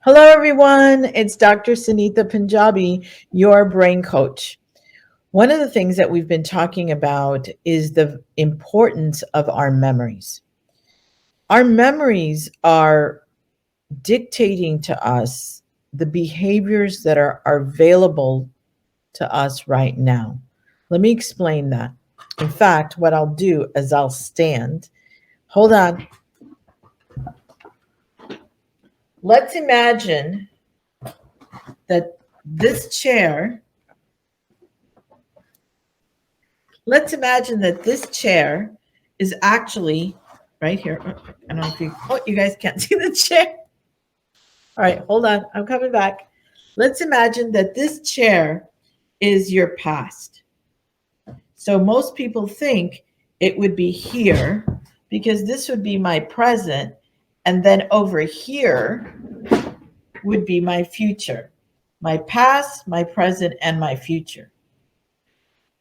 Hello, everyone. It's Dr. Sunita Punjabi, your brain coach. One of the things that we've been talking about is the importance of our memories. Our memories are dictating to us the behaviors that are available to us right now. Let me explain that. In fact, what I'll do is I'll stand. Hold on. Let's imagine that this chair let's imagine that this chair is actually right here. I don't know if you guys can't see the chair. All right, hold on. I'm coming back. Let's imagine that this chair is your past. So most people think it would be here because this would be my present. And then over here would be my future, my past, my present, and my future.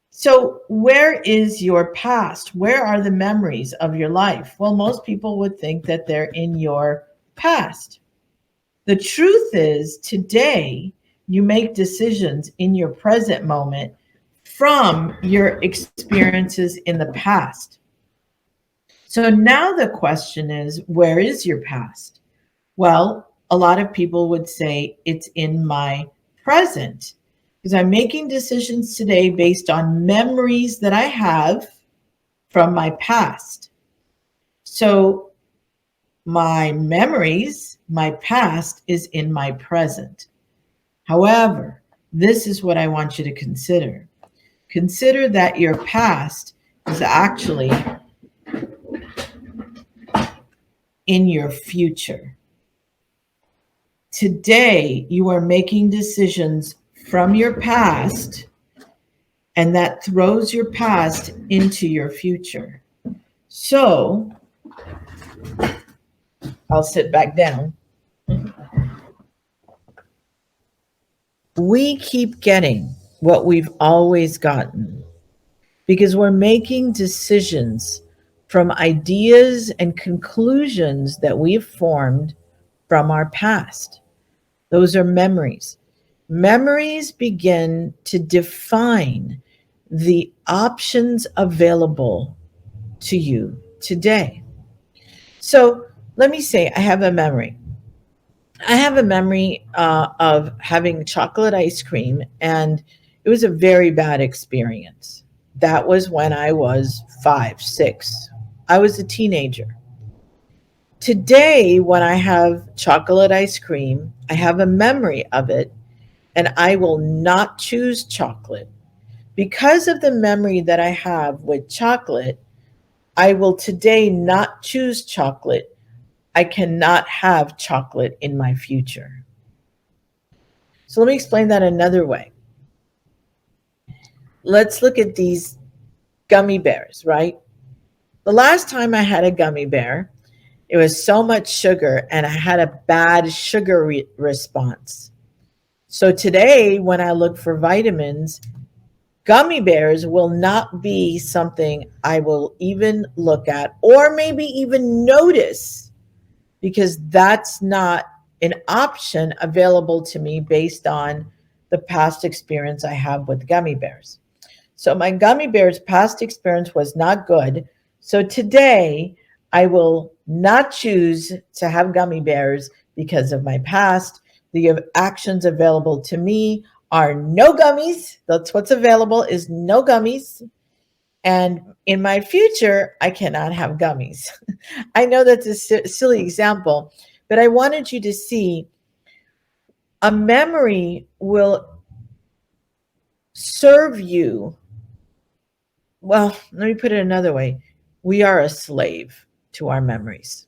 So, where is your past? Where are the memories of your life? Well, most people would think that they're in your past. The truth is, today, you make decisions in your present moment from your experiences in the past. So now the question is, where is your past? Well, a lot of people would say it's in my present, because I'm making decisions today based on memories that I have from my past. So my memories, my past is in my present. However, this is what I want you to consider. Consider that your past is actually in your future. Today, you are making decisions from your past, and that throws your past into your future. So, I'll sit back down. We keep getting what we've always gotten because we're making decisions from ideas and conclusions that we've formed from our past. Those are memories. Memories begin to define the options available to you today. So let me say, I have a memory. I have a memory of having chocolate ice cream, and it was a very bad experience. That was when I was 5, 6. I was a teenager. Today, when I have chocolate ice cream, I have a memory of it, and I will not choose chocolate. Because of the memory that I have with chocolate, I will today not choose chocolate. I cannot have chocolate in my future. So let me explain that another way. Let's look at these gummy bears, right? The last time I had a gummy bear, it was so much sugar and I had a bad sugar response. So today, when I look for vitamins, gummy bears will not be something I will even look at or maybe even notice, because that's not an option available to me based on the past experience I have with gummy bears. So my gummy bears past experience was not good. So today I will not choose to have gummy bears because of my past. The actions available to me are no gummies. That's what's available, is no gummies. And in my future, I cannot have gummies. I know that's a silly example, but I wanted you to see a memory will serve you. Well, let me put it another way. We are a slave to our memories.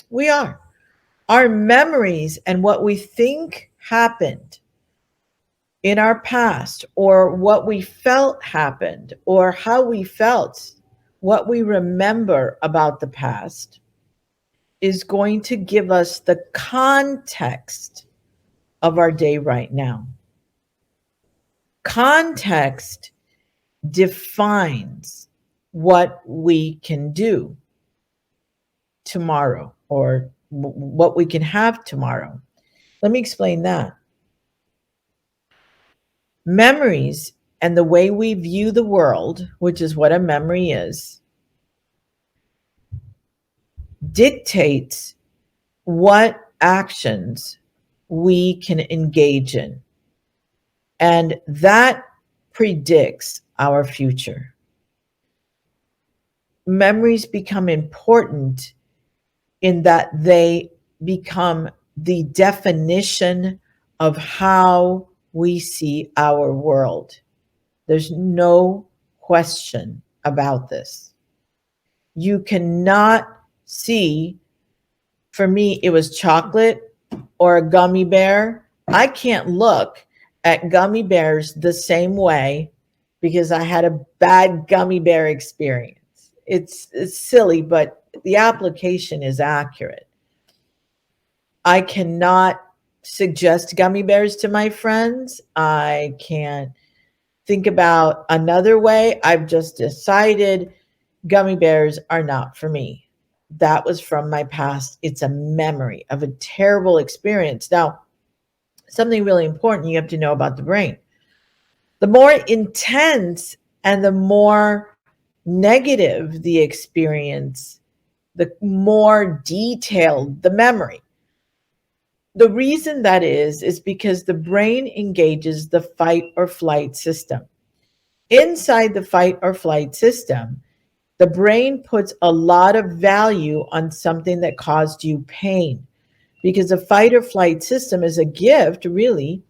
We are. Our memories and what we think happened in our past, or what we felt happened, or how we felt, what we remember about the past, is going to give us the context of our day right now. Context defines what we can do tomorrow, or what we can have tomorrow. Let me explain that. Memories and the way we view the world, which is what a memory is, dictates what actions we can engage in. And that predicts our future. Memories become important in that they become the definition of how we see our world. There's no question about this. You cannot see, for me, it was chocolate or a gummy bear. I can't look at gummy bears the same way because I had a bad gummy bear experience. It's silly, but the application is accurate. I cannot suggest gummy bears to my friends. I can't think about another way. I've just decided gummy bears are not for me. That was from my past. It's a memory of a terrible experience. Now, something really important you have to know about the brain. The more intense and the more negative the experience, the more detailed the memory. The reason that is because the brain engages the fight or flight system. Inside the fight or flight system, the brain puts a lot of value on something that caused you pain because the fight or flight system is a gift, really.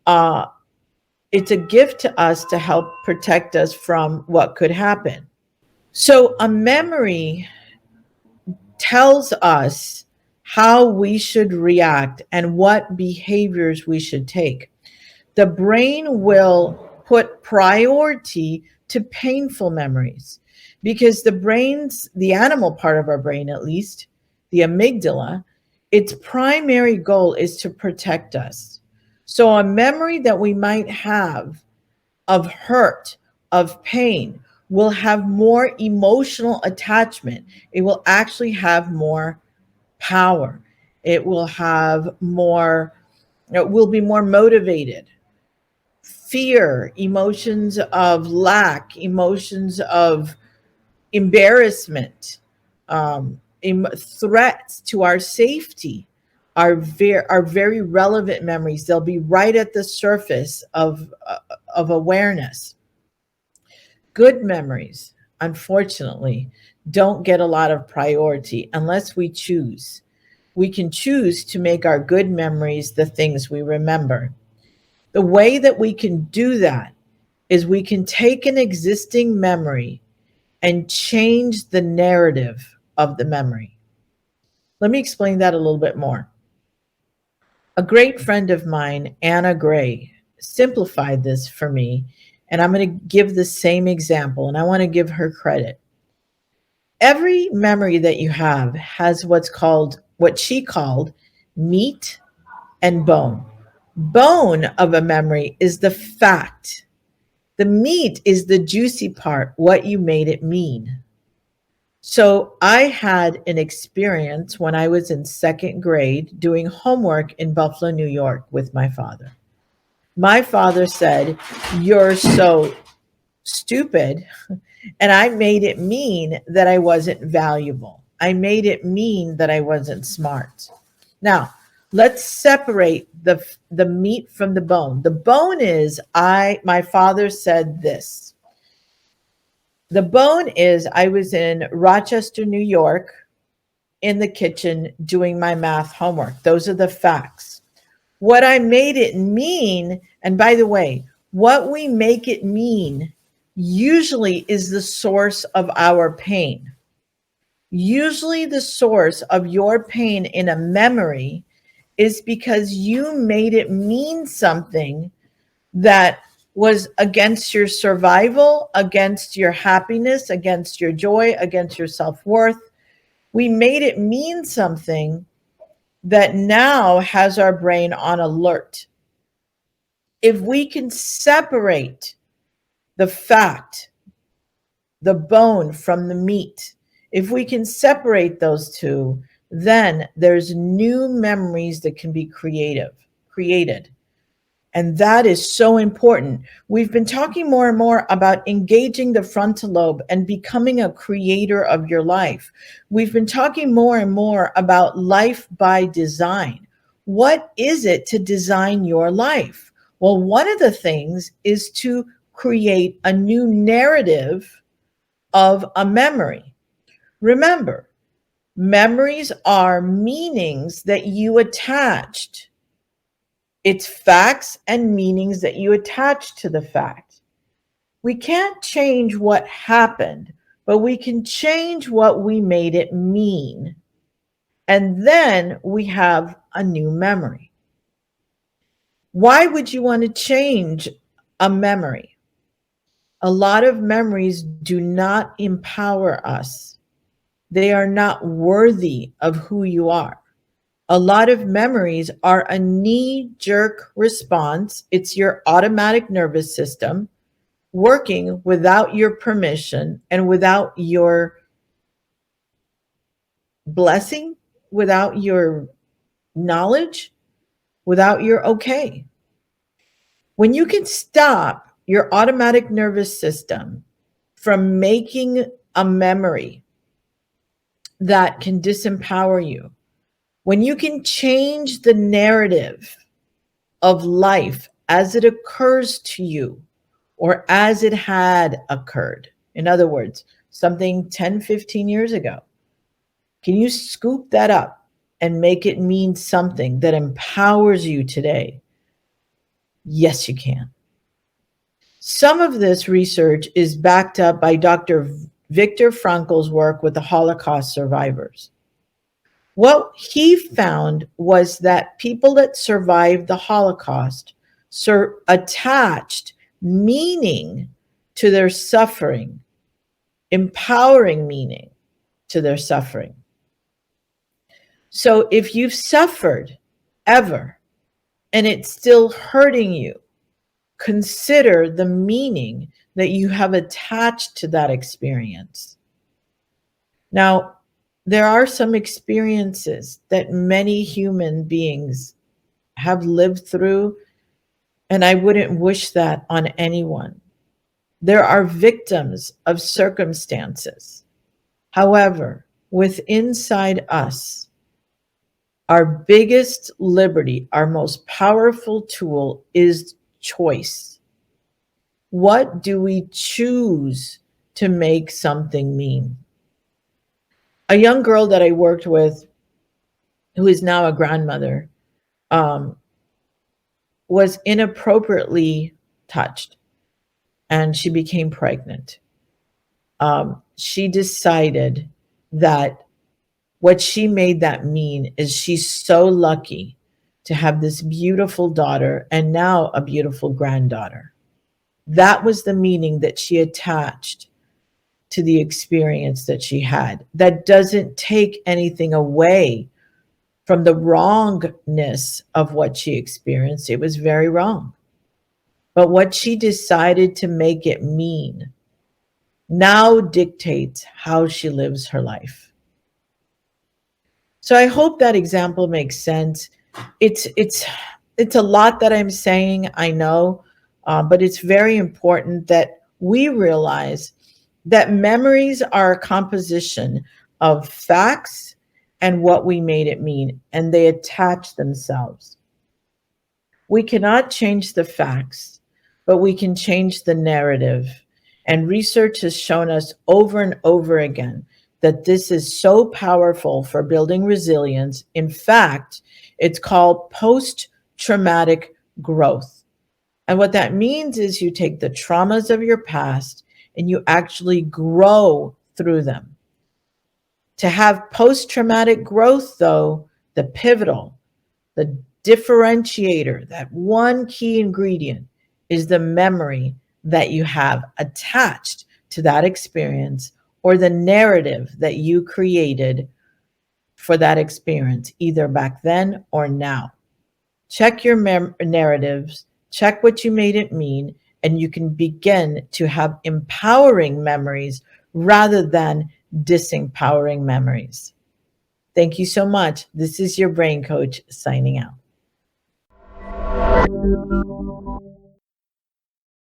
It's a gift to us to help protect us from what could happen. So, a memory tells us how we should react and what behaviors we should take. The brain will put priority to painful memories because the brain's, the animal part of our brain at least, the amygdala, its primary goal is to protect us. So a memory that we might have of hurt, of pain, will have more emotional attachment. It will actually have more power. It will have more, it will be more motivated. Fear, emotions of lack, emotions of embarrassment, threats to our safety are very relevant memories. They'll be right at the surface of awareness. Good memories, unfortunately, don't get a lot of priority unless we choose. We can choose to make our good memories the things we remember. The way that we can do that is we can take an existing memory and change the narrative of the memory. Let me explain that a little bit more. A great friend of mine, Anna Gray, simplified this for me, and I'm going to give the same example, and I want to give her credit. Every memory that you have has what she called meat and bone. Bone of a memory is the fact. The meat is the juicy part, what you made it mean. So I had an experience when I was in second grade doing homework in Buffalo, New York with my father. My father said, "You're so stupid." And I made it mean that I wasn't valuable. I made it mean that I wasn't smart. Now, let's separate the meat from the bone. The bone is my father said this. The bone is I was in Rochester, New York, in the kitchen doing my math homework. Those are the facts. What I made it mean, and by the way, what we make it mean usually is the source of our pain. Usually, the source of your pain in a memory is because you made it mean something that was against your survival, against your happiness, against your joy, against your self-worth. We made it mean something that now has our brain on alert. If we can separate the fact, the bone from the meat, if we can separate those two, then there's new memories that can be created. And that is so important. We've been talking more and more about engaging the frontal lobe and becoming a creator of your life. We've been talking more and more about life by design. What is it to design your life? Well, one of the things is to create a new narrative of a memory. Remember, memories are meanings that you attached. It's facts and meanings that you attach to the fact. We can't change what happened, but we can change what we made it mean. And then we have a new memory. Why would you want to change a memory? A lot of memories do not empower us. They are not worthy of who you are. A lot of memories are a knee-jerk response. It's your automatic nervous system working without your permission and without your blessing, without your knowledge, without your okay. When you can stop your automatic nervous system from making a memory that can disempower you, when you can change the narrative of life as it occurs to you or as it had occurred, in other words, something 10, 15 years ago, can you scoop that up and make it mean something that empowers you today? Yes, you can. Some of this research is backed up by Dr. Viktor Frankl's work with the Holocaust survivors. What he found was that people that survived the Holocaust attached meaning to their suffering, empowering meaning to their suffering. So if you've suffered ever and it's still hurting you, consider the meaning that you have attached to that experience. Now, there are some experiences that many human beings have lived through, and I wouldn't wish that on anyone. There are victims of circumstances. However, inside us, our biggest liberty, our most powerful tool is choice. What do we choose to make something mean? A young girl that I worked with, who is now a grandmother, was inappropriately touched and she became pregnant. She decided that what she made that mean is she's so lucky to have this beautiful daughter and now a beautiful granddaughter. That was the meaning that she attached to the experience that she had. That doesn't take anything away from the wrongness of what she experienced. It was very wrong. But what she decided to make it mean now dictates how she lives her life. So I hope that example makes sense. It's a lot that I'm saying, I know, but it's very important that we realize that memories are a composition of facts and what we made it mean, and they attach themselves. We cannot change the facts, but we can change the narrative. And research has shown us over and over again that this is so powerful for building resilience. In fact, it's called post-traumatic growth. And what that means is you take the traumas of your past and you actually grow through them. To have post-traumatic growth, though, the pivotal, the differentiator, that one key ingredient is the memory that you have attached to that experience or the narrative that you created for that experience, either back then or now. Check your narratives, check what you made it mean, and you can begin to have empowering memories rather than disempowering memories. Thank you so much. This is your brain coach signing out.